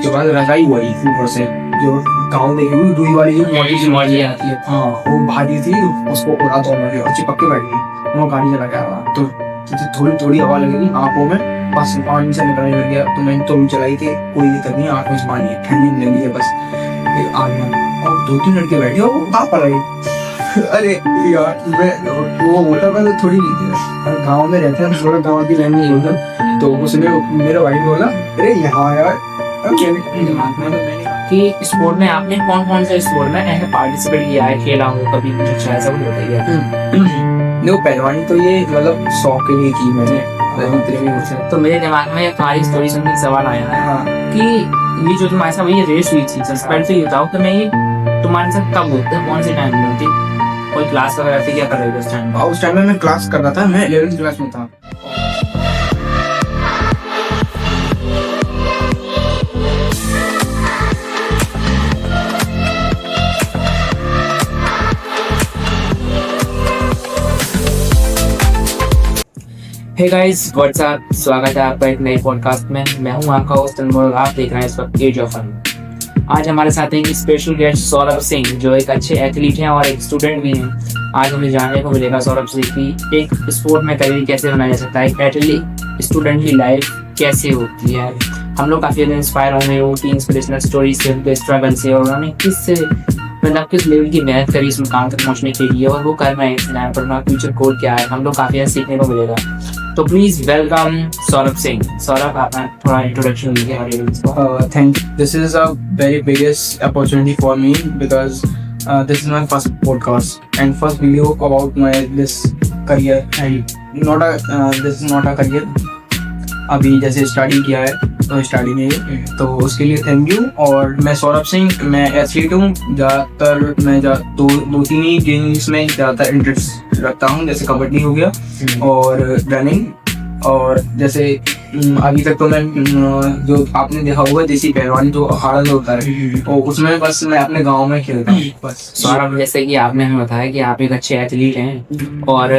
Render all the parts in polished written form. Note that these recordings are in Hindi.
उसके बाद रजाई हुई ऊपर से, जो गाँव में हुई रुई वाली जो मोटी सी मॉडल आती है। हाँ वो भारी थी, उसको उड़ा दोनों ने और चिपक के बैठ गई। वो गाड़ी चला गया तो थोड़ी थोड़ी हवा लगेगी आंखों में, बस पानी से निकलने लग गया। तो मैंने तो चलाई थी, कोई दिक्कत नहीं, आंख में पानी है, ठंडी नहीं लगी है बस। फिर आ गया और 2-3 लड़के बैठे और वो कहाँ पर रहे। अरे यार मैं वो बोलता मैं तो थोड़ी गाँव में रहते हैं, थोड़ा गाँव की लैंग्वेज बोलता। तो उसने मेरा भाई बोला अरे यहाँ यार कि स्पोर्ट में आपने कौन कौन से स्पोर्ट में ऐसे पार्टिसिपेट किया है, खेला हो कभी, कुछ अच्छा ऐसा कुछ बताइए। नहीं, पहलवानी तो ये मतलब शौक के लिए की मैंने। तो मेरे दिमाग में तुम्हारी स्टोरी सुन के सवाल आया है हाँ कि ये जो तुम्हारे साथ ये रेस हुई थी, सस्पेंड से बताओ तो मैं ये तुम्हारे साथ कब होता है, कौन से टाइम में होती, कोई क्लास वगैरह थी, क्या कर रहे थे उस टाइम? उस टाइम में मैं क्लास कर रहा था, मैं 11th क्लास में था। हे गाइस व्हाट्स अप, स्वागत है आपका एक नए पॉडकास्ट में। मैं हूं आपका होस्ट अनमोल, आप देख रहे हैं इस वक्त एज ऑफ फन। आज हमारे साथ एक स्पेशल गेस्ट सौरभ सिंह, जो एक अच्छे एथलीट हैं और एक स्टूडेंट भी हैं। आज हमें जानने को मिलेगा सौरभ सिंह की एक स्पोर्ट में करियर कैसे बनाया जा सकता है, एक एथलीट स्टूडेंट की लाइफ कैसे होती है। हम लोग काफ़ी इंस्पायर हो रहे हैं उनकी इंस्पिरेशनल स्टोरी से, उनके स्ट्रगल से, और उन्होंने किस लेवल की मेहनत करी इस मुकाम तक पहुंचने के लिए, और वो कर रहे हैं इस टाइम पर। उनका फ्यूचर गोल क्या है, हम लोग काफ़ी सीखने को मिलेगा। तो प्लीज वेलकम सौरभ सिंह। सौरभ, आप थोड़ा इंट्रोडक्शन दीजिए हमारे ऑडियंस को। Thank you. This is a very biggest opportunity for me because this is my first podcast and first video about my this career and this is not a career. अभी जैसे स्टडी किया है तो स्टडी में, तो उसके लिए थैंक यू। और मैं सौरभ सिंह, मैं एथलीट हूँ। ज़्यादातर मैं दो तीन ही गेम्स में ज़्यादातर इंटरेस्ट रखता हूँ, जैसे कबड्डी हो गया और रनिंग। और जैसे अभी तक तो मैं जो आपने देखा होगा देसी पहलवानी जो अखाड़ा जो होता है, और उसमें बस मैं अपने गांव में खेलता हूँ बस। सौरभ, जैसे कि आपने हमें बताया कि आप एक अच्छे एथलीट हैं और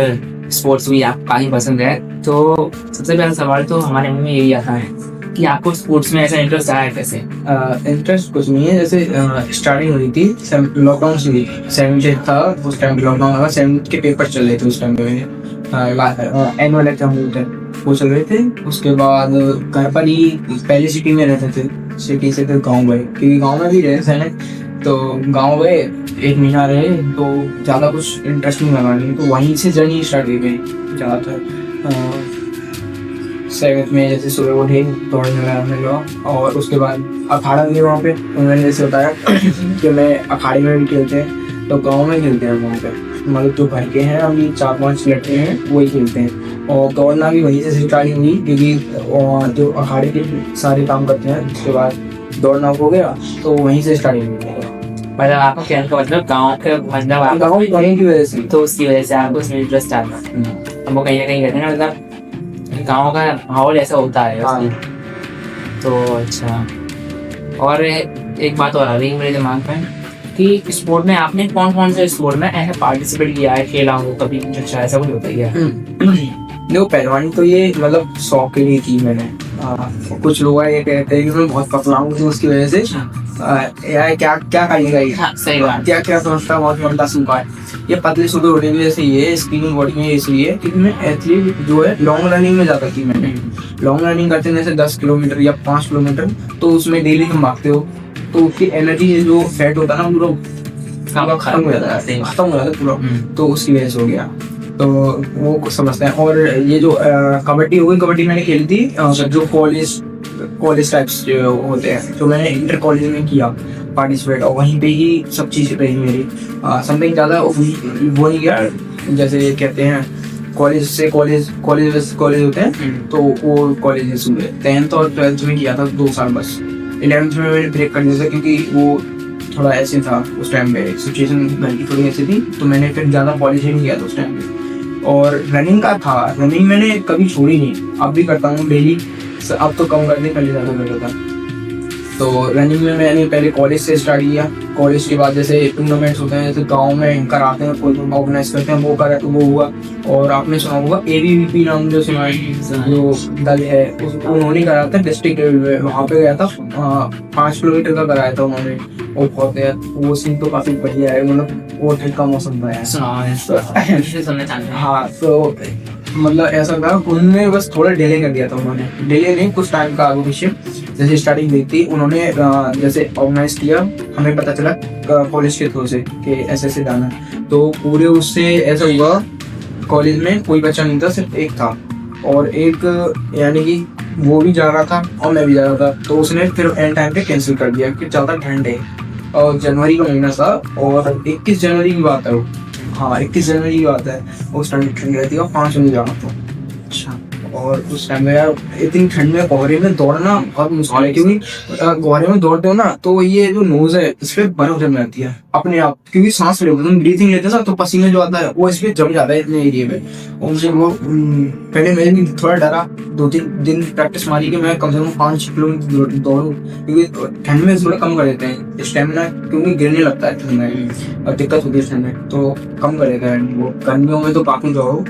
स्पोर्ट्स भी आपका ही पसंद है, तो सबसे पहला सवाल तो हमारे मुंह में यही आता है कि आपको स्पोर्ट्स में ऐसा इंटरेस्ट आया कैसे? इंटरेस्ट कुछ नहीं है, जैसे स्टार्टिंग हुई थी लॉकडाउन से हुई। 7th था उस टाइम, लॉकडाउन लगा, 7th के पेपर चल रहे थे उस टाइम पे, मेरे एनुअल एग्जाम होते वो चल रहे थे। उसके बाद घर पर ही पहले सिटी में रहते थे, सिटी से फिर गाँव गए, क्योंकि गाँव में भी रहते हैं, तो गाँव गए 1 महीना रहे, तो ज़्यादा कुछ इंटरेस्ट नहीं लगा नहीं, तो वहीं से जर्नी स्टार्ट की गई। ज़्यादातर 7th में जैसे सुबह उठे दौड़ने लगा, और उसके बाद अखाड़ा भी वहाँ पे, उन्होंने जैसे बताया कि मैं अखाड़े में भी खेलते हैं, तो गांव में खेलते हैं वहाँ पे, मतलब जो घर के हैं अभी 4-5 लड़के हैं वही खेलते हैं। और दौड़ना भी वहीं से स्टार्टिंग हुई, क्योंकि जो अखाड़े के सारे काम करते हैं, उसके बाद दौड़ना हो गया, तो वहीं से स्टार्टिंग हुई। मतलब आपको कहने का मतलब गाँव के मतलब आप गाँव की वजह से, तो उसकी वजह से आपको उसमें इंटरेस्ट आता है। हम वो कहीं ना कहीं कहते हैं ना, मतलब गाँव का माहौल ऐसा होता है। हाँ। तो अच्छा, और एक बात और आ रही है मेरे दिमाग में कि स्पोर्ट में आपने कौन कौन से स्पोर्ट में ऐसे पार्टिसिपेट किया है, खेला हो कभी, कुछ अच्छा ऐसा कुछ बताइए। नहीं, पहलवानी तो ये मतलब शौक के लिए की मैंने। कुछ लोग ये कहते हैं कि मैं बहुत पतला हूँ, तो उसकी वजह से यार क्या क्या करेगा ये। हाँ, सही बात। क्या समझता है, बहुत लंबा सूखा है ये, पतले सूखे होने की वजह से ये स्किनी बॉडी में इसलिए, क्योंकि मैं एथलीट जो है लॉन्ग रनिंग में ज़्यादा की मैंने। लॉन्ग रनिंग करते हैं जैसे 10 किलोमीटर या 5 किलोमीटर, तो उसमें डेली तुम भागते हो, तो उसकी एनर्जी जो फैट होता है ना पूरा खत्म हो जाता है पूरा, तो उसकी वजह से हो गया, तो वो कुछ समझते हैं। और ये जो कबड्डी हो गई, कबड्डी मैंने खेली थी जो कॉलेज टाइप्स जो होते हैं, तो मैंने इंटर कॉलेज में किया पार्टिसिपेट, और वहीं पे ही सब चीज़ रही मेरी। समथिंग ज़्यादा वो नहीं किया, जैसे कहते हैं कॉलेज से कॉलेज होते हैं, तो वो कॉलेज हुए 10th और 12th में किया था 2 साल बस। 11th में मैंने ब्रेक कर दिया था, क्योंकि वो थोड़ा ऐसे था उस टाइम पे, सिचुएशन घर की थोड़ी ऐसी थी, तो मैंने फिर ज़्यादा कॉलेज ही नहीं किया था उस टाइम पे। और रनिंग का था, रनिंग मैंने कभी छोड़ी नहीं, अब भी करता हूँ डेली, अब तो कम करने पहले ज़्यादा करता था। तो रनिंग में मैंने पहले कॉलेज से स्टार्ट किया, कॉलेज के बाद जैसे टूर्नामेंट्स होते हैं, जैसे गांव में कराते हैं, कोई ऑर्गेनाइज करते हैं, वो करा तो वो हुआ। और आपने सुना होगा ABVP नाम जो सुना है, जो दल है, उन्होंने कराया था डिस्ट्रिक्ट लेवल पे, वहाँ पे गया था। 5 किलोमीटर का कराया था उन्होंने। वो बहुत यार, वो सीन तो काफी बढ़िया है, मतलब वो ठंड का मौसम था यार। सुनना चाहते हैं। हाँ, तो मतलब ऐसा था, उन्होंने बस थोड़ा डिले कर दिया था। उन्होंने डिले नहीं, कुछ टाइम का आगे पीछे, जैसे स्टार्टिंग हुई थी उन्होंने जैसे ऑर्गेनाइज किया, हमें पता चला कॉलेज के थ्रू से कि ऐसे जाना है। तो पूरे उससे ऐसा हुआ, कॉलेज में कोई बच्चा नहीं था, सिर्फ एक था। और एक यानी कि वो भी जा रहा था और मैं भी जा रहा था। तो उसने फिर एंड टाइम पे कैंसिल कर दिया कि ज़्यादा ठंड है। और जनवरी का महीना था और 21 जनवरी की बात है वो। हाँ, 21 जनवरी की बात है। उस टाइम ठंड रहती है और 5 बजे जाना था। अच्छा। और उस टाइम में यार इतनी ठंड में कोहरे में दौड़ना बहुत मुश्किल है, क्योंकि कोहरे में दौड़ते हो ना तो ये जो नोज है इस पे बर्फ जम जाती है अपने आप, क्योंकि सांस लेते तुम ब्रीथिंग लेते ना, तो पसीने जो आता है वो इस पे जम जाता है इतने एरिया में। और मुझे वो पहले मैं भी थोड़ा डरा, 2-3 दिन प्रैक्टिस मारी कि मैं कम से कम 5 किलोमीटर दौड़ूं, क्योंकि ठंड में थोड़ा कम कर देते हैं स्टेमिना, क्योंकि गिरने लगता है ठंड में और दिक्कत होती है ठंड में, तो कम कर देता है वो। गर्मियों में तो काफी दौड़ो।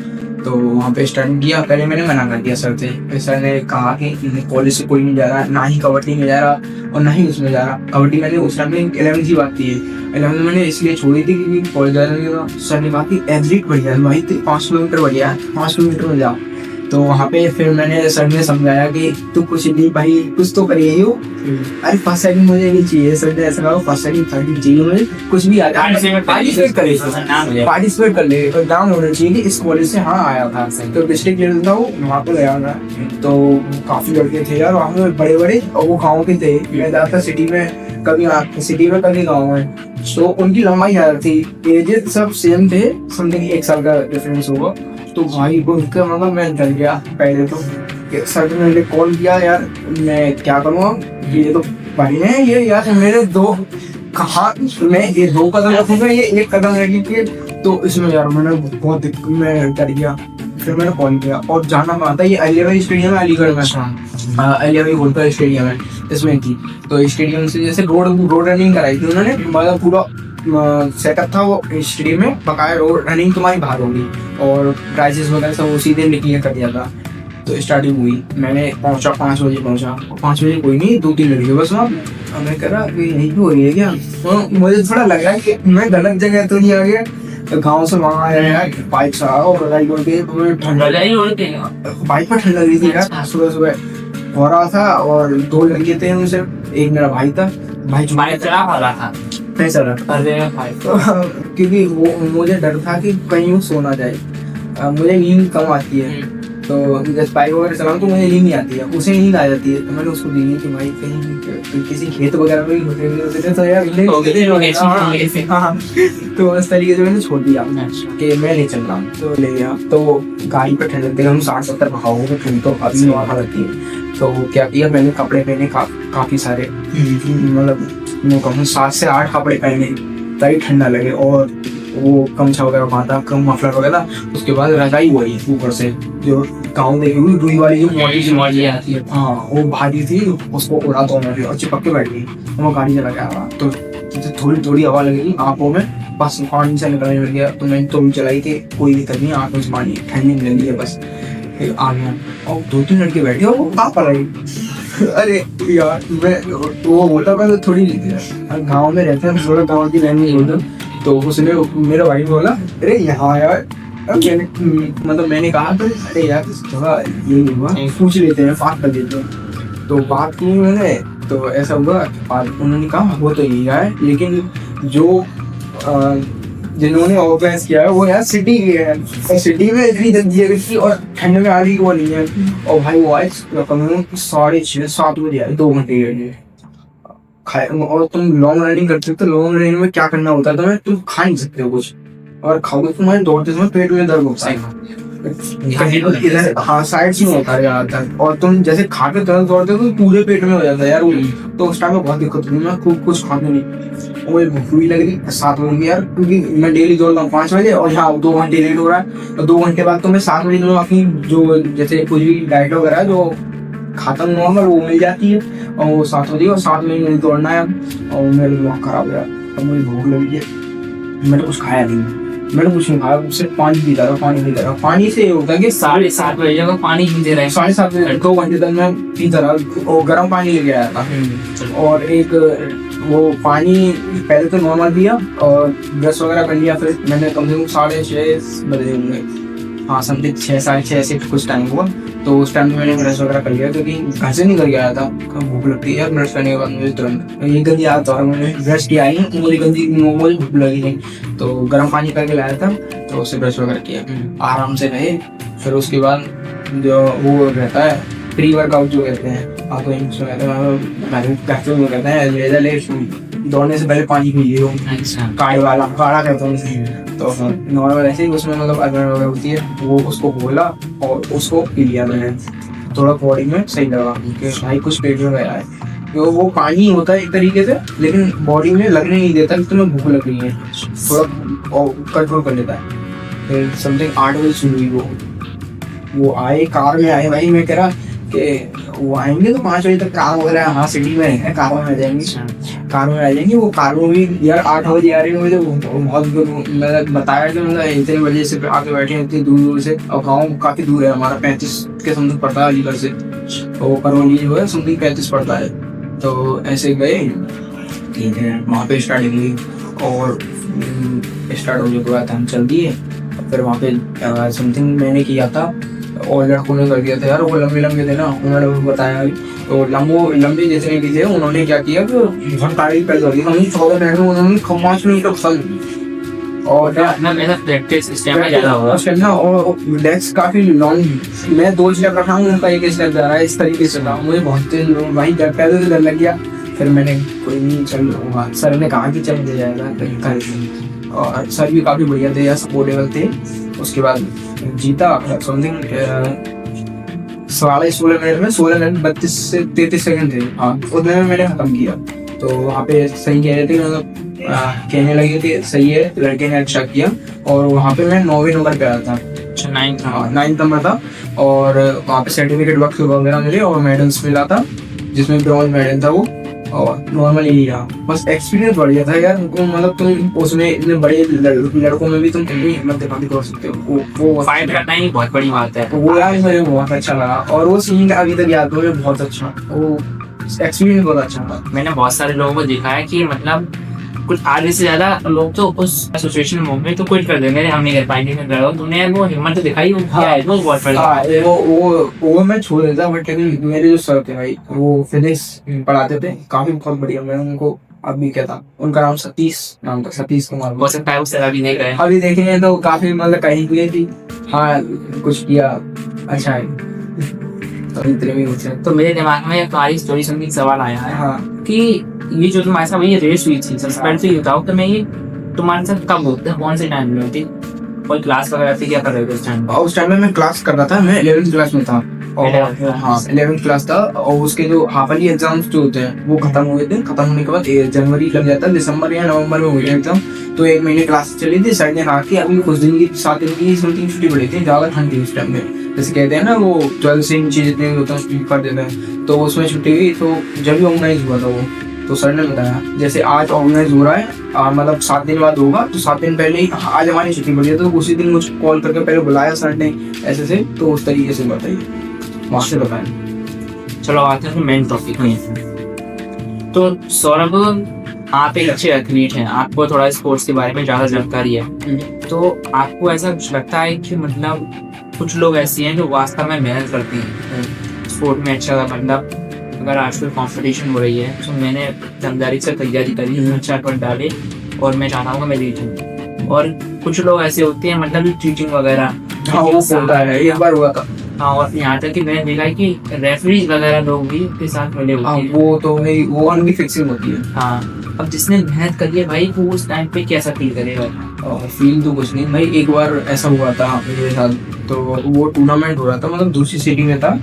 तो वहाँ पे स्टार्ट किया, पहले मैंने मना कर दिया सर से। सर ने कहा कि कॉलेज से कोई नहीं जा रहा, ना ही कबड्डी में जा रहा और ना ही उसमें जा रहा। कबड्डी मैंने उस टाइम में 11वीं की बात की है, 11वीं में मैंने इसलिए छोड़ी थी क्योंकि कॉलेज जाने लगा। सर ने कहा कि एथलीट बढ़िया है भाई, 5 किलोमीटर बढ़िया है, 5 किलोमीटर में जाओ। तो वहाँ पे फिर मैंने सर ने समझाया कि तू कुछ नहीं भाई, कुछ तो करिए ही हो। अरे फर्स्ट सेकंड मुझे नहीं चाहिए, सर ने ऐसा कहा फर्स्ट सेकंड थर्ड चाहिए मुझे, कुछ भी आ जाए पार्टिसिपेट कर ले, नाम होना चाहिए कि इस कॉलेज से हाँ आया था। तो डिस्ट्रिक्ट लेवल था वो, वहाँ पे गया मैं। तो काफी लड़के थे यार वहाँ पे बड़े बड़े, और वो गाँव के थे। मैं जाता सिटी में, कभी सिटी में कभी गाँव में। तो उनकी लंबाई यार थी, एज सब सेम थे, समथिंग 1 साल का डिफरेंस होगा। तो भाई वो उनका मतलब मैं डर गया पहले तो। सर ने मुझे कॉल किया, यार मैं क्या करूँगा, ये तो भाई है ये यार मेरे 2 कहाँ, मैं ये 2 कदम रखूंगा, ये 1 कदम रखिए। तो इसमें यार मैंने बहुत मैं डर गया। फिर मैंने कॉल किया और जाना कहाँ था, ये अलीगढ़ स्टेडियम है, अलीगढ़ में अलीगढ़ होलकर स्टेडियम है, इसमें थी। तो स्टेडियम से जैसे रोड रनिंग कराई थी उन्होंने, मतलब पूरा सेटअप था वो स्टेडियम में, बकाया रोड रनिंग तुम्हारी बाहर होगी और प्राइजेस वगैरह सब उसी दिन क्लियर कर दिया था। तो स्टार्टिंग हुई, मैंने पहुंचा 5 बजे पहुंचा। 5 बजे कोई नहीं, 2-3 लड़के बस वहाँ। मैं कह रहा कि यही हो रही है क्या, तो मुझे थोड़ा लग रहा है कि मैं गलत जगह तो नहीं आ गया। तो गाँव से वहाँ आया यार, बाइक से आओ, बाइक पर ठंड लग रही थी यार, सुबह सुबह हो रहा था। और 2 लड़के थे उनसे, एक मेरा भाई था, भाई चला रहा था पैसा रहा। अरे भाई, क्योंकि वो मुझे डर था कि कहीं वो सो ना जाए। मुझे नींद कम आती है, तो जैसे बाइक वगैरह चलाऊं तो मुझे नींद नहीं आती है, उसे नींद आ जाती है। तो मैंने उसको दी कि भाई कहीं किसी खेत वगैरह में होते थे तो यार तो इस तरीके से मैंने छोड़ दिया कि मैं नहीं चल रहा। तो ले गया, तो गाड़ी पर ठंड लगती है, हम 60-70 भागोगे ठंड तो अभी वहाँ लगती है। तो क्या किया मैंने, कपड़े पहने काफ़ी सारे, मतलब मैं कहूँ 7 से 8 कपड़े पहने ताकि ठंडा लगे। और वो गमछा वगैरह बांधा, कम मफलर वगैरह। उसके बाद रजाई हुई ऊपर से, जो गाँव देखी हुई रुई वाली जो मोटी आती है, हाँ वो भारी थी, उसको उड़ा दो मैं और चिपक के बैठ गई। वो गाड़ी चला गया, तो थोड़ी थोड़ी हवा लगेगी आंखों में, बस पानी से निकलने लग गया। तो मैंने तो चलाई थी, कोई दिक्कत नहीं, आंखों से पानी ठंडी नहीं लगी है बस। आ गया और 2-3 लड़के बैठे, वो कहाँ पर आई। अरे यार मैं वो बोलता मैं तो थोड़ी गाँव में रहते हैं, थोड़ा गाँव की लैंग्वेज बोलता। तो उसने मेरा भाई बोला अरे यहाँ यार, मतलब मैंने कहा तो अरे यार थोड़ा ये नहीं हुआ, पूछ लेते हैं, बात कर देते हैं। तो बात की मैंने, तो ऐसा हुआ उन्होंने कहा वो तो यही है, लेकिन जो जिन्होंने ऑर्गेनाइज किया है वो यार सिटी के है, और सिटी में इतनी गंदी और ठंड में आ रही वो नहीं है। और भाई वो आए 6:30-7 बजे आए, 2 घंटे के लिए। और तुम लॉन्ग रनिंग करते हो, तो लॉन्ग रनिंग में क्या करना होता है तुम्हें, तुम खा नहीं सकते हो कुछ, और खाओगे तुम्हारे दौड़ते समय पेट में दर्द होता है इधर, हाँ साइड में होता है ज्यादातर। और तुम जैसे खा के तुरंत दौड़ते हो तो पूरे पेट में हो जाता है यार वो। तो उस टाइम में बहुत दिक्कत हुई, मैं खूब कुछ खाते नहीं, वो भूख भी लग रही 7 बजे यार, क्योंकि मैं डेली दौड़ता हूँ 5 बजे, और यहाँ 2 घंटे लेट हो रहा है। और 2 घंटे बाद तो मैं 7 बजे तो अपनी जो जैसे कुछ भी डाइट वगैरह जो खाता नॉर्मल वो मिल जाती है, और वो 7 बजे, और 7 बजे मुझे दौड़ना है। और मेरा दिमाग खराब हो गया, अब मुझे भूख लगी है, मैंने कुछ खाया नहीं, मैंने कुछ नहीं खाया, सिर्फ पानी पीता रहा, पानी पीता रहा। पानी से ये होता है कि 7:30 बजे को पानी नहीं दे रहे हैं। 7:30 बजे 2 घंटे तक मैं पीता रहा और गर्म पानी लेके आया था। और एक वो पानी पहले तो नॉर्मल पिया और ब्रश वगैरह कर लिया, फिर मैंने कम से कम 6:30 बजे होंगे, हाँ समथिंग 6-6:30 ऐसे कुछ टाइम हुआ। तो उस टाइम में मैंने ब्रश वगैरह कर लिया, क्योंकि घर से नहीं करके आया था, भूख लगती है ब्रश करने के बाद मुझे तुरंत। ये गंदी आदत है, मैंने ब्रश किया ही नहीं, मुझे गंदी मुझे भूख लगी नहीं, तो गर्म पानी करके लाया था, तो उससे ब्रश वगैरह किया, आराम से रहे। फिर उसके बाद जो वो रहता है प्री वर्कआउट जो कहते हैं, आप तो इंग्लिश में कहते हैं, वो कहते हैं दौड़ने से पहले पानी पी लियो, अच्छा काढ़ा कहते हैं उसे। तो नॉर्मल ऐसे ही उसमें मतलब अदरक वगैरह होती है, वो उसको बोला और उसको पी लिया मैंने, थोड़ा बॉडी में सही लगा कि भाई कुछ पेट में गया है। तो वो पानी होता है एक तरीके से, लेकिन बॉडी में लगने नहीं देता कि तुम्हें भूख लग रही है, थोड़ा कंट्रोल कर लेता है। फिर समथिंग 8 बजे सुन हुई वो आए, कार में आए भाई, मैं कह रहा कि वो आएंगे तो 5 बजे तक कार वगैरह, हाँ सिटी में है, कार में आ जाएंगे, कार में आ जाएंगे। वो कार में भी यार 8 बजे आ रही है, मुझे बहुत मैंने बताया कि मतलब इतने बजे से आके बैठे हैं इतनी दूर दूर से, और गाँव काफ़ी दूर है हमारा, 35 के समथिंग पड़ता है अलीगढ़ से, तो करौली जो है समथिंग 35 पड़ता है। तो ऐसे गए, ठीक है, वहाँ पे स्टार्टिंग हुई और स्टार्ट होने के बाद हम चल दिए। फिर वहाँ पे समथिंग मैंने किया था और लड़कों ने कर दिया था यार, वो लंबे लंबे थे ना, उन्होंने बताया। तो लंबे जितने भी थे उन्होंने क्या किया कि बहुत तारीफ कर दी, हम 14 मिनट में उन्होंने 5 मिनट तक फल, और प्रैक्टिस स्टेमिना ज़्यादा होगा, स्टेमिना और लेग्स काफ़ी लॉन्ग। मैं 2 स्टेप रखा हूँ, उनका 1 स्टेप जा रहा है, इस तरीके से था। मुझे बहुत तेज भाई पहले से डर लग गया। फिर मैंने कोई नहीं चल लूँगा, सर ने कहा कि चल दे जाएगा, और सर भी काफ़ी बढ़िया थे, सपोर्टेबल थे। उसके बाद जीता समथिंग 16.5 मिनट में, 16 मिनट 32 से 33 सेकंड थे, हाँ उतने में मैंने खत्म किया। तो वहाँ पे सही कह रहे थे, मतलब कहने लगे थे सही है, लड़के ने अच्छा किया। और वहाँ पे मैं 9वें नंबर पे आया था, 9th नंबर था। और वहाँ पे सर्टिफिकेट वक्त वगैरह मिले और मेडल्स मिला था, जिसमें ब्रॉन्ज मेडल था वो, और नॉर्मली लिया। बस एक्सपीरियंस बढ़िया था यार, मतलब तुम उसमें इतने बड़े लड़कों में भी तुम हिम्मत दिखा कर सकते हो, वो फाइट करना ही बहुत बड़ी बात है। वो यार मुझे बहुत अच्छा लगा, और वो सीन अभी तक याद है मुझे बहुत अच्छा, वो एक्सपीरियंस बहुत अच्छा था। मैंने बहुत सारे लोगों को देखा है कि मतलब कुछ आधे से ज्यादा लोग तो उस सिचुएशन में तो क्विट कर देंगे, हम नहीं कर पाएंगे, तुमने वो हिम्मत तो दिखाई, वो क्या है, वो बहुत बड़ी। वो मैं छोड़ देता, बट लेकिन मेरे जो सर थे भाई, वो फिजिक्स पढ़ाते थे, काफी बहुत बढ़िया। मैं उनको अभी क्या था, उनका नाम सतीश नाम था, सतीश कुमार। हो सकता है उससे अभी नहीं गए, अभी देखेंगे तो काफी मतलब कहीं हुई थी, हाँ कुछ किया अच्छा है। तो इतने भी कुछ है। तो मेरे दिमाग में तुम्हारी स्टोरी सुन के सवाल आया है, हाँ कि ये जो तुम्हारे साथ ये रेस हुई थी, सस्पेंस ही बताओ तो मैं ये तुम्हारे साथ कब होते, कौन से टाइम में होती, कोई क्लास वगैरह थी, क्या कर रहे थे उस टाइम? उस टाइम में मैं क्लास कर रहा था, मैं 11th क्लास में था, और हाँ 11th क्लास था। और उसके जो हाफ ईयरली एग्जाम्स जो होते हैं वो खत्म हुए थे, खत्म होने के बाद जनवरी लग जाता है, दिसंबर या नवंबर में हुए एग्जाम। तो 1 महीने क्लास चली थी, सर ने कहा कि अभी कुछ दिन की 7 दिन की समथिंग छुट्टी पड़ी थी, ज़्यादा ठंड थी उस टाइम में, जैसे कहते हैं ना वो 12 से नीचे जितने होते हैं कर देते हैं, तो उसमें छुट्टी हुई। तो जब भी ऑर्गेनाइज हुआ था वो, तो सर ने बताया जैसे आज ऑर्गेनाइज हो रहा है, मतलब 7 दिन बाद होगा, तो 7 दिन पहले ही आज हमारी छुट्टी पड़ी है, तो उसी दिन मुझे कॉल करके पहले बुलाया सर ने ऐसे से। तो उस तरीके से बताइए, वहाँ से बताएं। चलो आते हैं मेन टॉपिक में। तो सौरभ, आप एक अच्छे एथलीट हैं, आपको थोड़ा स्पोर्ट्स के बारे में ज़्यादा जानकारी है, तो आपको ऐसा कुछ लगता है कि मतलब कुछ लोग ऐसे हैं जो वास्तव में मेहनत करते हैं स्पोर्ट में, अच्छा मतलब अगर आजकल कंपटीशन हो रही है तो मैंने ईमानदारी से तैयारी करी, अच्छा एफर्ट डाले, और मैं चाहता हूँ कि मैं जीतूँ। और कुछ लोग ऐसे होते हैं मतलब चीटिंग वगैरह, हाँ वो होता है, एक बार हुआ था। हाँ, और यहाँ तक कि मैंने देखा है कि रेफरी वगैरह लोग भी उसके साथ मिले होते हैं। वो तो नहीं, वो उनकी फिक्सिंग होती है। हाँ, अब जिसने मेहनत करी है भाई, वो उस टाइम पे कैसा फील करेगा? फील तो कुछ नहीं भाई, एक बार ऐसा हुआ था मेरे साथ, तो वो टूर्नामेंट हो रहा था, मतलब दूसरी सिटी में था,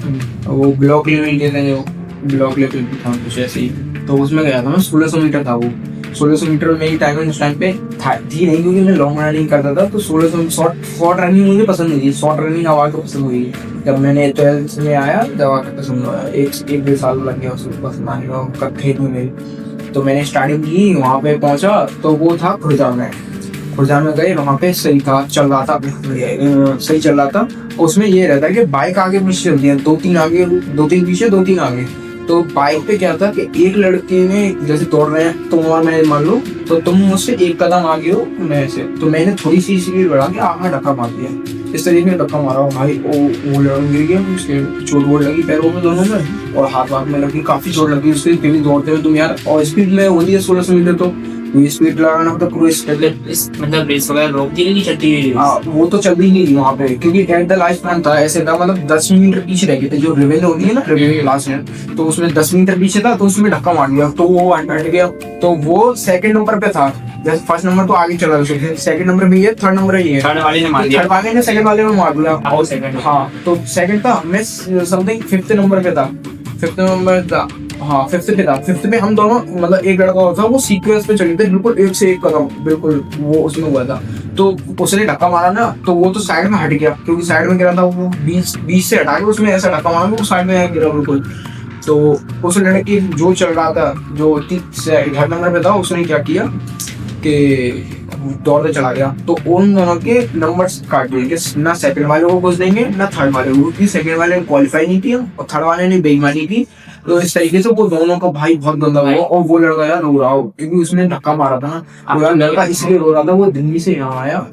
वो ब्लॉक लेवल के थे, जो ब्लॉक लेवल पे था कुछ ऐसे ही। तो उसमें गया था मैं, 1600 मीटर था वो, 1600 मीटर मेरी टाइमिंग उस टाइम पे थी नहीं, क्योंकि मैं लॉन्ग रनिंग करता था। तो 1600 शॉर्ट रनिंग मुझे पसंद नहीं थी, शॉर्ट रनिंग आवाज को पसंद हुई जब मैंने 12th में आया, जब आकर पसंद हुआ, 1-1.5 साल लग गया उसको पसंद आने का, खेत में मेरी। तो मैंने स्टार्टिंग की, वहाँ पे पहुंचा तो वो था खुर्जा में। खुर्जा में गए, वहाँ पे सही था, चल रहा था, सही चल रहा था। उसमें ये रहता है कि बाइक आगे पीछे चलती है, 2-3 आगे, 2-3 पीछे, 2-3 आगे। तो बाइक पे क्या था कि एक लड़के ने जैसे दौड़ रहे हैं तुम और मैं मान लो, तो तुम मुझसे एक कदम आगे हो मैं से, तो मैंने थोड़ी सी स्पीड बढ़ा के आगे धक्का मार दिया। इस तरीके से धक्का मारा भाई, वो लड़का गिर गया, उसके चोट वोट लगी पैरों में दोनों में, और हाथ वाथ में लगी, काफी चोट लगी उसके। फिर भी दौड़ते हुए तुम यार, और स्पीड में होती है 1600 मीटर, तो स्पीड लगाना होता क्रूज। मतलब रेस वगैरह रोकती है कि चलती है? हाँ, वो तो चल ही नहीं वहाँ पे, क्योंकि एट द लास्ट टाइम था ऐसे था, मतलब 10 मीटर पीछे रह गए थे। जो रिवेल होती है ना, रिवेल लास्ट है, तो उसमें 10 मीटर पीछे था, तो उसमें धक्का मार दिया, तो वो हट गया। तो वो सेकंड नंबर पे था, जैसे फर्स्ट नंबर तो आगे चला गया, सेकंड नंबर भी है, थर्ड नंबर ही है। थर्ड वाले ने मार दिया, थर्ड वाले ने सेकंड वाले में मार दिया। और सेकंड, हाँ, तो सेकंड था, मैं समथिंग 5th नंबर पे था, 5th नंबर था, हाँ 5th पे था। 5th पे हम दोनों, मतलब एक लड़का होता वो सीक्वेंस पे चले थे, बिल्कुल एक से एक कदम, बिल्कुल वो उसमें हुआ था। तो उसने धक्का मारा ना, तो वो तो साइड में हट गया, क्योंकि साइड में गिरा था वो, 20 से हटा के उसमें ऐसा धक्का मारा, वो साइड में गिरा बिल्कुल। तो उस लड़के जो चल रहा था, जो 3rd नंबर पे था, उसने क्या किया कि दौड़ते चला गया। तो उन दोनों के नंबर्स काट दिए कि ना सेकंड वाले को कुछ देंगे ना थर्ड वाले को, क्योंकि सेकंड वाले ने क्वालिफाई नहीं किया और थर्ड वाले ने बेईमानी की। तो इस तरीके से वो दोनों का भाई बहुत गंदा हुआ, और वो लड़का यार रो रहा हो, क्योंकि उसने धक्का मारा था ना। वो यार लड़का इसलिए रो रहा था, वो दिल्ली से यहाँ आया,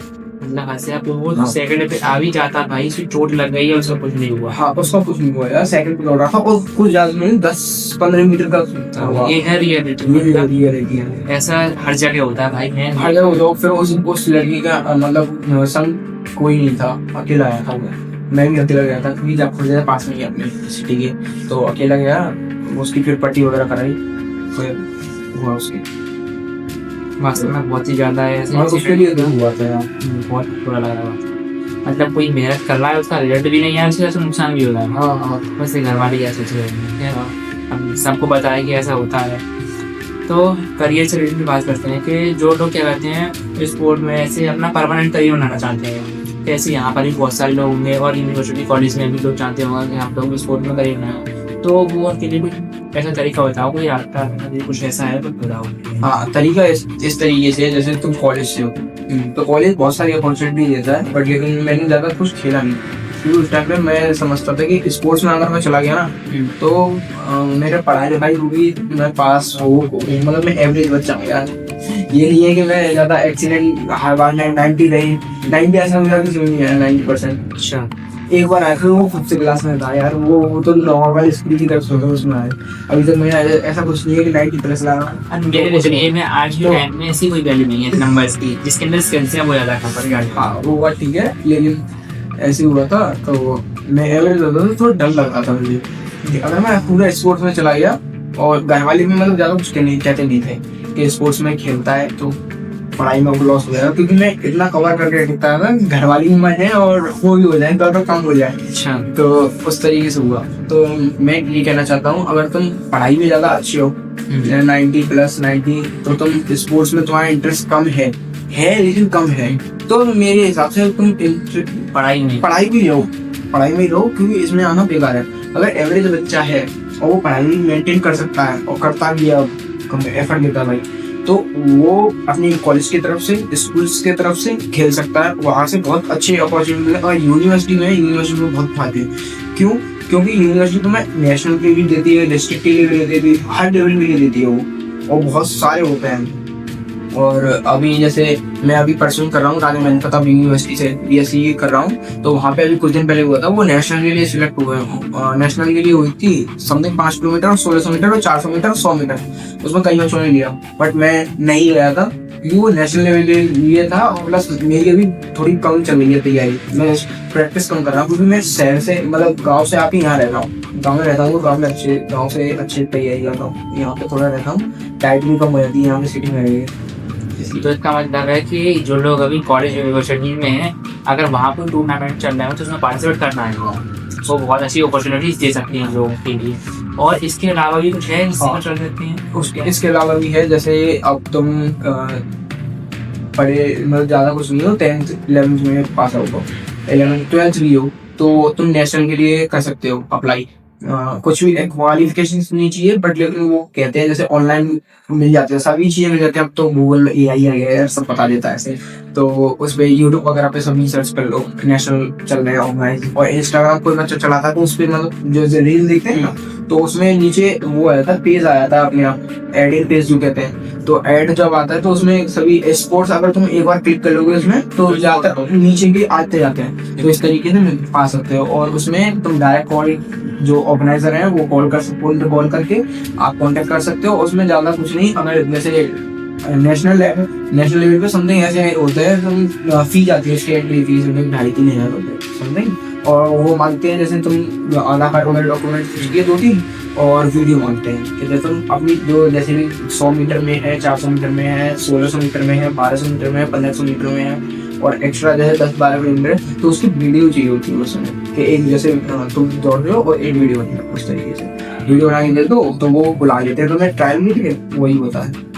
वो सेकंड पे आ भी जाता भाई, उसकी चोट लग गई है, उसका कुछ नहीं हुआ। हाँ, उसका कुछ नहीं हुआ यार, सेकंड पे दौड़ रहा था, और कुछ ज्यादा नहीं, 10-15 मीटर का। ये है रियलिटी, ऐसा हर जगह होता है भाई। मैं हर जगह होता। फिर उस लड़की का मतलब संग कोई नहीं था, अकेला आया था वो। मैं भी अकेला गया था, क्योंकि जब खुद पास में ही अपनी सिटी के, तो अकेला गया। उसकी फिर पट्टी वगैरह कराई, फिर हुआ उसकी। वास्तव में बहुत ही ज्यादा है ऐसे, उसके लिए दुख हुआ था यार, बहुत बुरा लग रहा है। मतलब कोई मेहनत कर रहा है, उसका रिजल्ट भी नहीं है, उससे नुकसान भी हो रहा है। हाँ, बस घर वाले क्या सोच रहे हैं, हम सबको बताया कि ऐसा होता है। तो करियर से रिलेटेड बात करते हैं कि जो लोग क्या कहते हैं स्पोर्ट में ऐसे अपना परमानेंट करियर बनाना चाहते हैं, ऐसे यहाँ पर भी बहुत सारे लोग होंगे, और यूनिवर्सिटी कॉलेज में भी लोग चाहते होंगे कि आप लोग स्पोर्ट में करियर बनाए। तो वो उनके लिए कुछ ऐसा तरीका बताओ, कोई आपका कुछ ऐसा है तो बताओ। हाँ, तरीका इस तरीके से, जैसे तुम कॉलेज से हो, तो कॉलेज बहुत सारी अपॉर्चुनिटी देता है, बट लेकिन मैंने ज़्यादा कुछ खेला नहीं, क्योंकि उस टाइम पे मैं समझता था कि स्पोर्ट्स में अगर मैं चला गया ना, तो मेरे पढ़ाई लिखाई होगी, मैं पास हो, मतलब मैं एवरेज बच्चा हूँ यार। ये नहीं है कि मैं ज़्यादा एक्सीलेंट, हर बार 90 रही, 90 ऐसा हो जाता नहीं है, 90%। अच्छा, एक बार आया था, वो 5th क्लास में था यार, वो तो नॉर्मल स्कूल की तरफ से उसमें आए। अभी तक मैं ऐसा कुछ नहीं है कि 90+ लाना। मेरे नजरिए में आज के टाइम में ऐसी कोई वैल्यू नहीं है नंबर्स की, जिसके अंदर स्किल्स हैं वो ज़्यादा खबर। हाँ, वो बात ठीक है, लेकिन ऐसे हुआ था, तो मैं एवरेज होता था, थोड़ा डर लगा था मुझे कि अगर मैं पूरा स्पोर्ट्स में चला गया, और घर वाले भी मतलब ज़्यादा कुछ कहते नहीं थे कि स्पोर्ट्स में खेलता है तो पढ़ाई में लॉस हो जाएगा, क्योंकि मैं इतना कवर करके रखता था, घर वाली भी मन है और वो भी हो जाए, तो कम हो जाए। अच्छा, तो उस तरीके से हुआ। तो मैं ये कहना चाहता हूँ, अगर तुम पढ़ाई में ज़्यादा अच्छी हो, 90+90, तो तुम स्पोर्ट्स में तुम्हारा इंटरेस्ट कम है लेकिन कम है, तो मेरे हिसाब से तुम पढ़ाई भी लो, पढ़ाई में ही रहो, क्योंकि इसमें आना बेकार है। अगर एवरेज बच्चा है और वो पढ़ाई मेंटेन कर सकता है और करता भी है, एफर्ट देता है भाई, तो वो अपनी कॉलेज की तरफ से, स्कूल्स की तरफ से खेल सकता है, वहाँ से बहुत अच्छी अपॉर्चुनिटी है। और यूनिवर्सिटी में बहुत फायदे हैं। क्यों? क्योंकि यूनिवर्सिटी तुम्हें नेशनल के लिए देती है, डिस्ट्रिक्ट के लिए देती है, हर लेवल के लिए देती है वो, और बहुत सारे होते हैं। और अभी जैसे मैं अभी परसों कर रहा हूँ राजस्थान प्रताप यूनिवर्सिटी से BSc कर रहा हूँ, तो वहाँ पे अभी कुछ दिन पहले हुआ था, वो नेशनल के लिए सिलेक्ट हुए। नेशनल के लिए हुई थी समथिंग 5 किलोमीटर और 1600 मीटर और 400 मीटर और 100 मीटर, उसमें कई बच्चों ने लिया, बट मैं नहीं गया था, क्योंकि वो नेशनल लेवल के लिए था, और प्लस मेरी अभी थोड़ी कम चल रही है तैयारी, मैं प्रैक्टिस कम कर रहा हूँ, क्योंकि मैं शहर से, मतलब गाँव से आके यहाँ रहता हूँ, गाँव में रहता हूँ, गाँव में गाँव से अच्छी तैयारी करता हूँ, यहाँ पे थोड़ा रहता हूँ, टाइट भी कम हो जाती है यहाँ पे सिटी में रहेगी। तो इसका मतलब है कि जो लोग अभी कॉलेज यूनिवर्सिटी में हैं, अगर वहाँ पर टूर्नामेंट चल रहा है तो उसमें पार्टिसिपेट करना है, वो बहुत अच्छी अपॉर्चुनिटीज दे सकती हैं लोगों के लिए। और इसके अलावा भी कुछ है जिससे चल सकते हैं? इसके अलावा भी है, जैसे अब तुम पढ़े, मतलब ज़्यादा कुछ नहीं हो, 10th 11th में पास आउट हो, 11th 12th भी हो, तो तुम नेशनल के लिए कर सकते हो अप्लाई, कुछ भी क्वालिफिकेशन नहीं चाहिए, बट लेकिन वो कहते हैं जैसे ऑनलाइन मिल जाते हैं, सभी चीजें मिल जाती हैं। अब तो गूगल AI आ गया है, सब बता देता है ऐसे। तो उस पे यूट्यूब वगैरह पे सभी सर्च कर लो, नेशनल चल रहे हैं ऑनलाइन। और इंस्टाग्राम कोई बच्चा चलाता है तो उस पे मतलब जो रील देखते हैं ना, तो उसमें नीचे वो आया था, पेज आया था अपने आप, एड पेज जो कहते हैं। तो ऐड जब आता है तो उसमें सभी स्पोर्ट्स, अगर तुम एक बार क्लिक कर लोगे उसमें तो ज्यादातर नीचे भी आते जाते हैं। तो इस तरीके से पा सकते हो। और उसमें तुम डायरेक्ट कॉल, जो ऑर्गेनाइजर है वो कॉल करके आप कांटेक्ट कर सकते हो। उसमें ज्यादा कुछ नहीं, अगर जैसे नेशनल लेवल पे समथिंग ऐसे होते हैं, तुम फी जाती है, स्टेट की फीस 2,500-3,000 रुपये समथिंग। और वो मांगते हैं जैसे तुम आधार कार्ड वगैरह डॉक्यूमेंट ये 2-3 और वीडियो मांगते हैं कि जैसे तुम अपनी जो जैसे भी 100 मीटर में है, 400 मीटर में है, 1600 मीटर में है, 1200 मीटर में है, 1500 मीटर में है, और एक्स्ट्रा जैसे 10-12 किलोमीटर, तो उसकी वीडियो चाहिए होती है उसमें कि एक जैसे तुम दौड़ रहे हो और एक वीडियो बनी है, उस तरीके से वीडियो बना के दे दो तो वो बुला लेते हैं। तो मैं ट्रायल नहीं किया, वही होता है।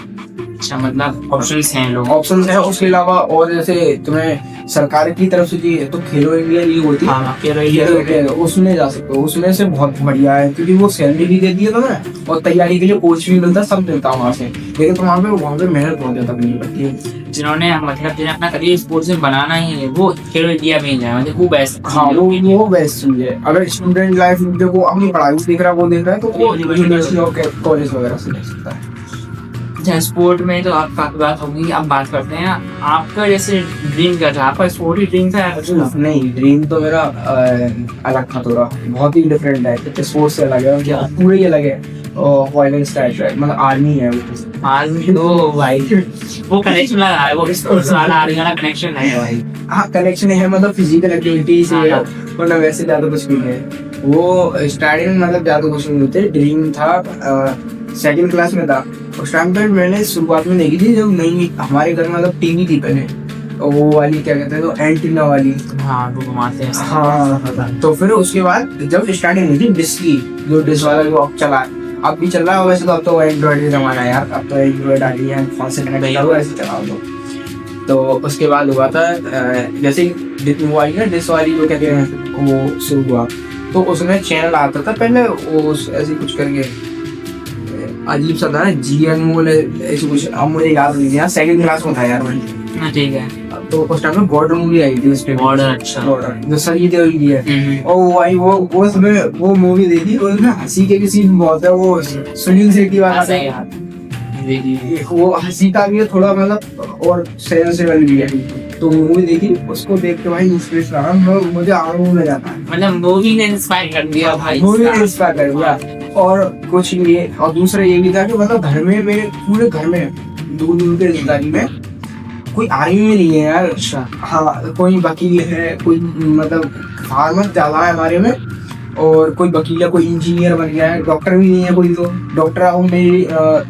अच्छा, मतलब ऑप्शंस हैं, लोग ऑप्शंस है उसके अलावा। और जैसे तुम्हें सरकार की तरफ से चाहिए तो खेलो इंडिया लीग होती है, हाँ, खेलो उसमें जा सकते हो। उसमें से बहुत बढ़िया है क्योंकि वो सैलरी भी देती है तुम्हें और तैयारी के लिए कोच भी मिलता है, सब मिलता है वहाँ से। लेकिन तुम वहाँ पे मेहनत बहुत ज्यादा करनी पड़ती है। जिन्होंने मतलब जिन्हें अपना करियर स्पोर्ट्स में बनाना ही है वो खेलो इंडिया में ही जाए, मतलब वो बेस्ट। हाँ, वो बेस्ट चीज है। अगर स्टूडेंट लाइफ देखो अपनी पढ़ाई देख रहा है, वो देख रहा है, तो वो यूनिवर्सिटी और कॉलेज वगैरह से देख सकता है। स्पोर्ट में तो आप काफी बात होगी। अब बात करते हैं आपका, जैसे ड्रीम क्या था? आपका स्पोर्ट ही ड्रीम था या कुछ था? नहीं, ड्रीम तो मेरा अलग था, थोड़ा बहुत ही डिफरेंट है। स्पोर्ट्स से अलग है, पूरे ही अलग है। और वायलेंस टाइप है, मतलब आर्मी है वो। आर्मी तो भाई वो कनेक्शन लगा है, वो स्पोर्ट्स वाला आर्मी वाला कनेक्शन है भाई। हाँ, कनेक्शन है, मतलब फिजिकल एक्टिविटी से, वरना वैसे ज्यादा कुछ नहीं है। वो स्टार्टिंग में मतलब ज्यादा कुछ नहीं होते। ड्रीम था, 2nd क्लास में था उस टाइम पे। मैंने शुरुआत में देखी थी जब नई हमारे घर में मतलब टीवी थी पहले, वो वाली क्या कहते हैं, तो एंटीना वाली। हाँ, वो घुमाते हैं। हाँ, तो फिर उसके बाद जब स्टार्टिंग हुई थी डिश की, जो डिश वाला जो अब चला है, अब भी चल रहा है वैसे तो। अब तो एंड्रॉइड का जमाना है यार, अब तो एंड्रॉइड आ गई है, फोन से कनेक्ट करो ऐसे चलाओ लो। तो उसके बाद हुआ था जैसे वो आई ना डिश वाली, जो कहते हैं, वो शुरू हुआ। तो उसमें चैनल आता था पहले, वो ऐसे कुछ करके अजीब सा था ना, जी अनमोल ऐसे कुछ, अब मुझे याद नहीं है। 2nd क्लास में था यार मैं। ठीक है। तो उस टाइम में बॉर्डर मूवी आई थी, उस पे बॉर्डर। अच्छा, बॉर्डर जो सनी देओल की है। और वो आई, वो उसमें वो मूवी देखी, उसमें हंसी के सीन बहुत है। वो सुनील शेट्टी वाला सही है। वो हंसी का भी है थोड़ा, मतलब और सेंसिबल भी है। तो मूवी देखी, उसको देख के भाई इंस्पिरेशन आ रहा, मुझे आंखों में जाता है। मतलब मूवी ने इंस्पायर कर दिया भाई, मूवी ने इंस्पायर कर दिया। और कुछ ये, और दूसरा ये भी था कि मतलब घर में, मेरे पूरे घर में दूर दूर के रिश्तेदारी में कोई आर्मी में नहीं है यार। अच्छा। हाँ, कोई वकील है, कोई मतलब फार्मर ज्यादा है हमारे में, और कोई वकील है, कोई इंजीनियर बन गया है, डॉक्टर भी नहीं है कोई। तो डॉक्टर, और मेरी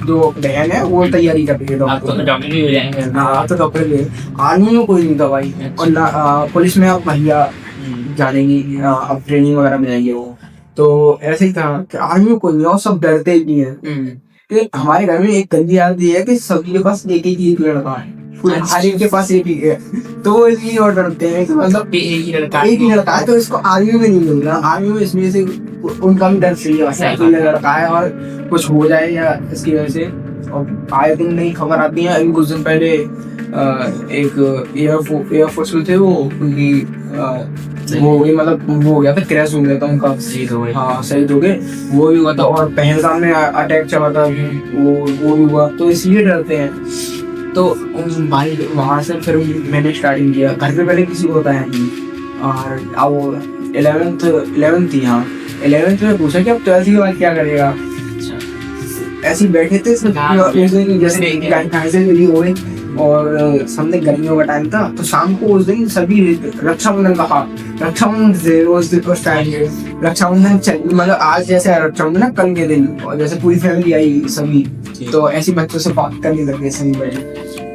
जो बहन है वो तैयारी कर रही है डॉक्टर भी हो जाएंगे। हाँ, तो डॉक्टर भी है। आर्मी में कोई नहीं था भाई। और पुलिस में अब भैया जानेंगी, अब ट्रेनिंग वगैरह में जाएंगे वो। तो ऐसे ही था कि आर्मी में कोई नहीं, और सब डरते ही नहीं है। कि हमारे घर में एक गंदी आदत ये है कि सभी के पास एक एक लड़का है, हर एक के पास एक ही है। तो वो इसलिए और डरते हैं कि मतलब एक ही लड़का है, तो इसको आर्मी में नहीं मिल रहा। आर्मी में इसमें से उनका भी डर सही है, लड़का है और कुछ हो जाए या इसकी वजह से। और आए दिन नई खबर आती है। अभी कुछ दिन पहले एक एयरफोर्स में थे वो, उनकी वो भी मतलब वो हो गया था, क्रैश हो गया था उनका, शहीद हो गए। हाँ, शहीद हो गए, वो भी हुआ था। और पहलगाम में अटैक चला था, वो भी हुआ। तो इसलिए डरते हैं। तो भाई वहाँ से फिर मैंने स्टार्टिंग किया। घर पे पहले किसी को बताया नहीं। और अब वो 11th थी। हाँ, 11th में पूछा कि अब 12th के बाद क्या करेगा। ऐसे ही बैठे थे जैसे कहीं से मिली हो गई। और सामने गर्मियों का टाइम था, तो शाम को उस दिन सभी रक्षाबंधन का, रक्षाबंधन से उस टाइम रक्षाबंधन मतलब आज जैसे रक्षाबंधन ना, कल के दिन, और जैसे पूरी फैमिली आई सभी, तो ऐसी बच्चों से बात करने लगे। सभी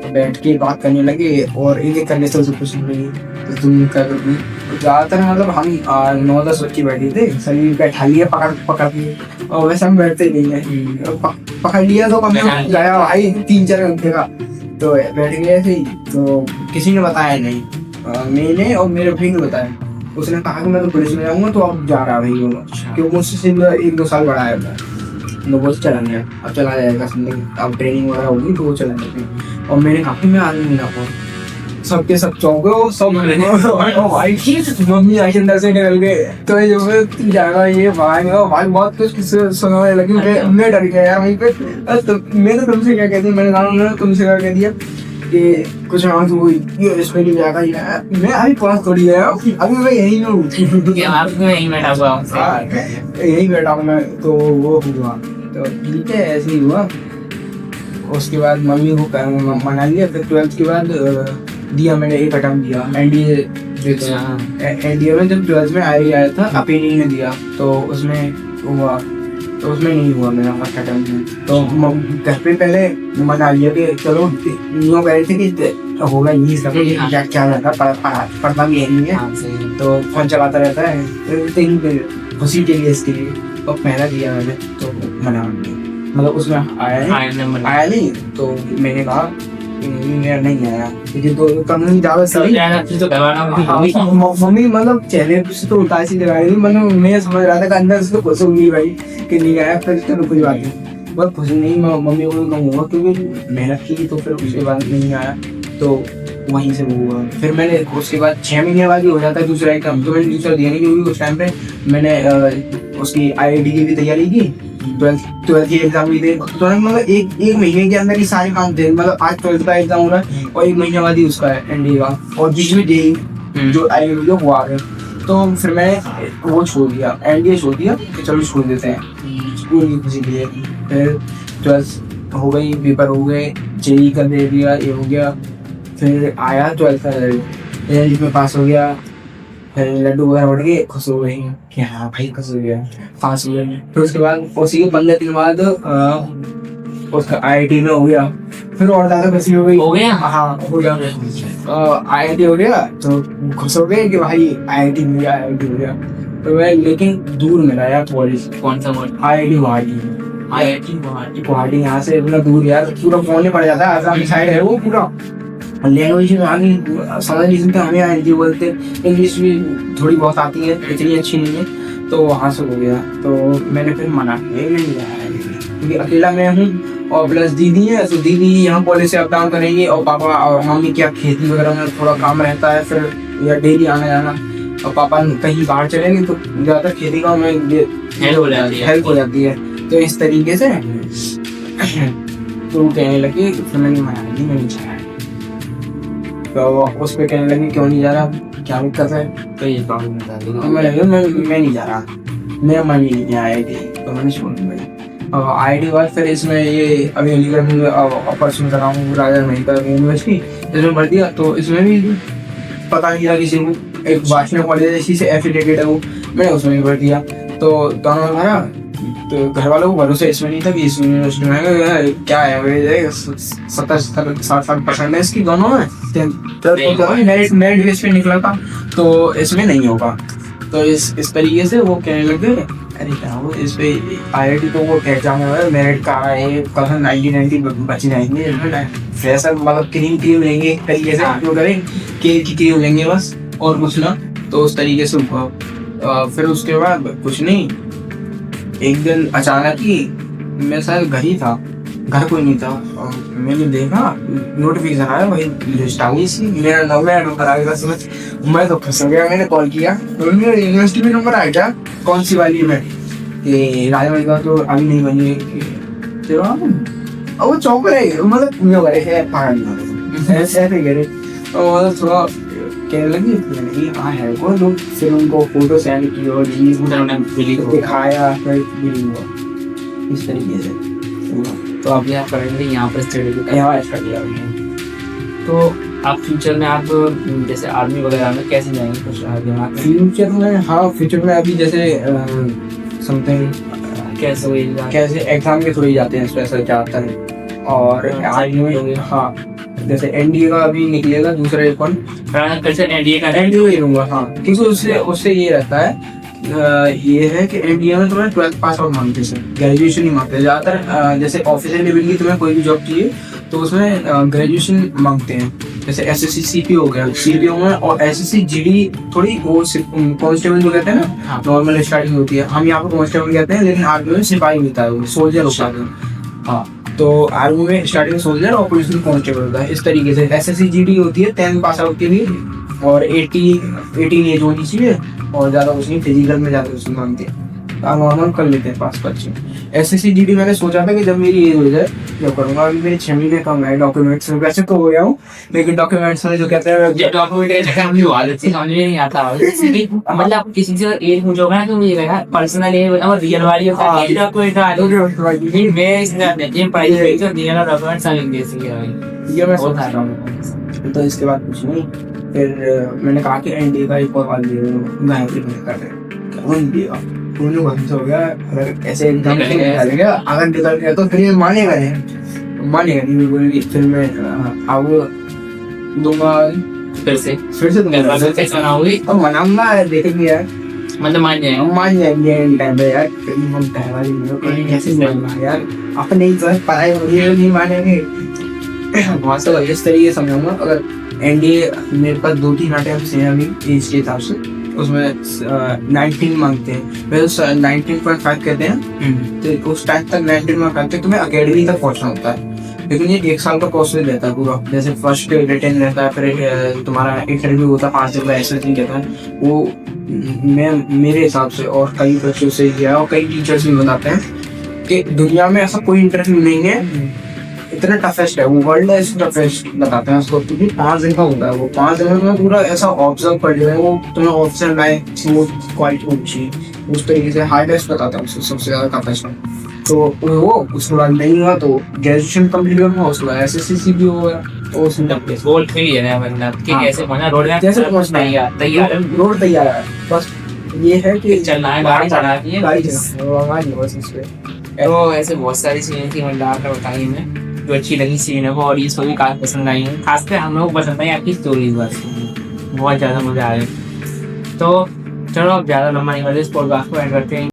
बैठ के बात करने लगे, और एक एक करने से उसे पूछने लगे तो तुम क्या करोगी। तो ज्यादातर मतलब हम 9-10 बच्चे बैठे थे, सभी बैठा लिए पकड़ के। और वैसे हम बैठते नहीं है, पकड़ लिया तो कम गया भाई 3-4 घंटे का। तो बैठ गए थे, तो किसी ने बताया नहीं, मैंने और मेरे भाई ने बताया। उसने कहा कि मैं तो पुलिस में जाऊंगा, तो अब जा रहा भाई वो, क्योंकि मुझसे सिर्फ 1-2 साल बड़ा है वो। तो वो चला गया, अब चला जाएगा समथिंग, अब ट्रेनिंग वगैरह होगी तो वो चला जाएगा। और मैंने कहा कि मैं आज नहीं जा पाऊँ, सबके सब चौंके, वो सब ओ भाई मम्मी आई अंदर से निकल गए, तो ये जो तू जाएगा ये भाई, ओ भाई बहुत कुछ किससे सुनाने लगी, मैं डर गया यार वहीं पे। तो मैंने तुमसे क्या कह दिया, मैंने कहा मैंने तुमसे क्या कह दिया कि कुछ हाँ तू ये इसमें नहीं जाएगा यार, मैं अभी पास थोड़ी गया, अभी मैं यही में हूँ, यहीं बैठा हुआ हूँ। यही बैठा हूँ मैं। तो वो हुआ, तो ठीक है ऐसे ही हुआ। उसके बाद मम्मी को मना लिया। फिर 12th के बाद दिया मैंने, एक अटेम्प्ट दिया एनडीए। एनडीए में जब 12th में आया था, अपील ने दिया, तो उसमें हुआ, तो उसमें नहीं हुआ मेरा फर्स्ट अटेम्प्ट में। तो घर पे पहले मना लिया कि चलो, यूँ कह रहे थे कि होगा यही सब, क्या रहता पढ़ता भी नहीं है, तो फोन चलाता रहता है, खुशी के लिए इसके लिए। तो पहला दिया मैंने, तो मना, मतलब उसमें आया नहीं, तो मैंने कहा मेरा नहीं आया, क्योंकि तो कम नहीं ज्यादा सही। मम्मी मतलब चेहरे से तो उदासी लगा रही थी, मतलब मैं समझ रहा था कि अंदर से तो खुश होगी भाई कि नहीं आया। फिर चलो कोई बात नहीं, बस खुश नहीं, मम्मी को कहूँगा क्योंकि मेहनत की। तो फिर उसके बाद नहीं आया, तो वहीं से वो हुआ। फिर मैंने उसके बाद 6 महीने बाद ही हो जाता है दूसरा एग्जाम, तो मैंने दूसरा दिया नहीं, क्योंकि उस टाइम पे मैंने उसकी IIT की भी तैयारी की, 12th की एग्जाम भी दे, तो मतलब एक महीने के अंदर ही सारे काम थे। मतलब आज 12th का एग्जाम हो रहा है और 1 महीने बाद ही उसका है एनडीए का, और बीच में जेईई जो IIT जो हुआ है। तो फिर मैंने वो छोड़ दिया, एनडीए छोड़ दिया कि चलो छोड़ देते हैं स्कूल की खुशी के लिए। फिर 12th हो गई, पेपर हो गए, जेईई का दे दिया, ये हो गया। फिर आया 12th का रिजल्ट में पास हो गया। फिर लड्डू वगैरह उठ गए, खुश हो गई कि हाँ भाई खुश हो गया, पास हो गया। फिर उसके बाद उसी के 15 दिन बाद उसका IIT में हो गया। फिर और ज्यादा खुशी हो गई, हो गया, हाँ हो गया। IIT हो गया तो खुश हो गए कि भाई IIT हो गया। तो मैं, लेकिन दूर मिला यार कॉलेज। कौन सा बोर्ड? IIT गुवाहाटी, यहाँ से इतना दूर यार, पूरा फोन नहीं पड़ जाता है, आसाम साइड है वो पूरा। लैंग्वेज में आगे समझ नहीं सकते, हमें हिंदी बोलते, इंग्लिश भी थोड़ी बहुत आती है, इतनी अच्छी नहीं है। तो वहाँ से हो गया, तो मैंने फिर मना किया नहीं जाया, क्योंकि अकेला मैं हूँ और प्लस दीदी है, तो दीदी यहाँ कॉलेज से अप डाउन करेंगे, और पापा और मम्मी क्या खेती वगैरह में थोड़ा काम रहता है, फिर या डेली आना जाना, और पापा कहीं बाहर चलेंगे तो ज़्यादातर खेती का में हेल्प हो जाती है। तो इस तरीके से तो कहने लगे, फिर मैंने मना दी, मैं नहीं चाहा। तो उस पर कहने लगे क्यों नहीं जा रहा, क्या दिक्कत है, तो ये प्रॉब्लम बता दी। मैं नहीं जा रहा, मेरा मन ही नहीं आया IIT, तो मैंने छोड़ दी भाई। IIT बाद फिर इसमें ये अभी अलीगढ़ में ऑपरेशन कर रहा हूँ, राजा मेडिकल यूनिवर्सिटी, इसमें भर दिया। तो इसमें भी पता नहीं था किसी को, एक वाशना कॉलेज इसी से एफिलिएटेड है वो, मैंने उसमें भी भर दिया। तो दोनों में भरा, तो घर वालों को भरोसा इसमें नहीं था कि इस यूनिवर्सिटी में क्या है, 70-60% है इसकी दोनों में, मेरिट बेस पे निकला था, तो इसमें नहीं होगा। तो इस तरीके से वो कहने लगे, अरे क्या वो इस पे IIT तो वो एग्जाम है, मेरिट का है, कल 90 बच जाएंगे, फ्रेशर मतलब क्रीम लेंगे, एक तरीके से जो करें केक की क्रीम लेंगे बस, और कुछ ना। तो उस तरीके से हुआ। फिर उसके बाद कुछ नहीं, एक दिन अचानक ही मैं शायद घर ही था, घर कोई नहीं था, और मैंने देखा नोटिफिकेशन आया, वही लिस्ट आ गई सी, मेरा नंबर आ गया। समझ, मैं तो फंस गया। मैंने कॉल किया, तो मेरा यूनिवर्सिटी में नंबर आ गया, कौन सी वाली में, कि राजा का तो अभी नहीं बनी है। तो वो चौंक रहे, मतलब क्यों करे है पागल ऐसे करे, और मतलब थोड़ा कहने लगी नहीं हाँ है वो लोग। फिर उनको फोटो सेंड की और दिखाया, फिर हुआ इस तरीके से। तो आप यहाँ करेंगे, यहाँ पर स्टडी यहाँ स्टडी आ रही है। तो आप फ्यूचर में आप जैसे आर्मी वगैरह में कैसे जाएंगे, कुछ दिमाग में? फ्यूचर में, हाँ फ्यूचर में अभी जैसे समथिंग कैसे एग्जाम के थ्रू ही जाते हैं स्पेशल ज़्यादातर, और आर्मी में हाँ जैसे एनडीए का अभी निकलेगा दूसरा एक वन, एनडीए का ही लूंगा। हाँ क्योंकि उससे ये रहता है, ये है कि एनडीए में तुम्हें 12th पास आउट मांगते हैं, ग्रेजुएशन ही मांगते हैं ज़्यादातर। जैसे ऑफिसर लेवल की तुम्हें कोई भी जॉब चाहिए तो उसमें ग्रेजुएशन मांगते हैं। जैसे SSC CP हो गया, CPO में, और SSC GD थोड़ी वो कांस्टेबल जो कहते हैं ना, हाँ। नॉर्मल स्टार्टिंग होती है, हम यहाँ पे कांस्टेबल कहते हैं, लेकिन आर्मी में सिपाही होता है, वो सोल्जर होता है। हाँ, तो आर्मी में स्टार्टिंग सोल्जर और पुलिस में कांस्टेबल होता है। इस तरीके से SSC GD होती है 10 पास आउट के लिए, और 18 एज होनी चाहिए, और ज़्यादा कुछ नहीं, फिजिकल में ज़्यादा कुछ नहीं मांगते, नॉर्मल कर लेते हैं पास बच्चे। SSC GD मैंने सोचा था कि जब मेरी एज हो जाए जब करूँगा, अभी मेरे 6 महीने कम है डॉक्यूमेंट्स में, वैसे तो हो गया हूँ, लेकिन डॉक्यूमेंट्स में जो कहते हैं ये डॉक्यूमेंट के चक्कर में हुआ लेते समझ में नहीं आता। मतलब आप किसी से एज पूछोगे ना तो मुझे कहेगा पर्सनल एज और रियल वाली होता है, डॉक्यूमेंट वाली मैं इसमें जिम पढ़ाई हुई तो रियल और डॉक्यूमेंट सब इंग्लिश में है, ये मैं वो सोच था। रहा हूँ। तो इसके बाद कुछ नहीं, फिर मैंने कहा कि NDA का एक और वाल दिया कर रहे हैं, दोनों बंद हो गया। अगर ऐसे एकदम से निकल गया, अगर निकल गया तो फिर ये मानेगा नहीं बिल्कुल भी। फिर मैं अब दूंगा फिर से दूंगा, बनाओगे अब मनाऊंगा, देखेंगे यार, मतलब मान जाएगा। हम मान जाएंगे इन टाइम पे यार, कहीं हम पहला ही नहीं कैसे मानना यार, अपने ही तो पढ़ाई हो रही है, नहीं मानेंगे। तो इस तरीके से समझाऊंगा। अगर NDA मेरे पास 2-3 अटेम्प्ट्स हैं अभी एज के हिसाब से, उसमें 19 मांगते हैं, वैसे 19.5 कहते हैं, तो उस टाइम तक 19 मार्क आते हैं, तुम्हें अकेडमी तक पहुंचना होता है। लेकिन ये 1 साल का प्रोसेस रहता है पूरा, जैसे फर्स्ट रिटन रहता है, फिर तुम्हारा इंटरव्यू होता है 5 दिन का, SSC कहता है वो। मैं मेरे हिसाब से और कई बच्चों से किया, और कई टीचर्स भी बताते हैं कि दुनिया में ऐसा कोई इंटरव्यू नहीं है इतना टफेस्ट है, वो वर्ल्ड है टफेस्ट बताते हैं उसको, क्योंकि 5 दिन का होता है। वो 5 दिन में पूरा ऐसा ऑब्जर्व कर लिया है, वो तुम्हें ऑप्शन लाए वो क्वालिटी होनी चाहिए, उस तरीके से हाई टेस्ट बताता है उसको, सबसे ज़्यादा टफेस्ट है। तो वो उसके बाद नहीं हुआ तो ग्रेजुएशन कंप्लीट करना, उसके बाद SSC CP हो गया, तो उसमें गोल क्लियर है वरना कि हाँ। कैसे पहुंचना, रोड मैप कैसे पहुंचना है, तैयार रोड तैयार है, बस ये है कि चलना है, गाड़ी चलानी है, गाड़ी चलाना है, बस इस पे। तो ऐसे बहुत सारी चीजें थी, मतलब आपने बताई हमें जो अच्छी लगी सीन को, और ये सभी काफी पसंद आई है, खासकर हम लोग को पसंद आई आपकी स्टोरीज, बस बहुत ज्यादा मजा आया। तो चलो अब ज्यादा लंबा नहीं करते, इस पॉडकास्ट को एंड करते हैं।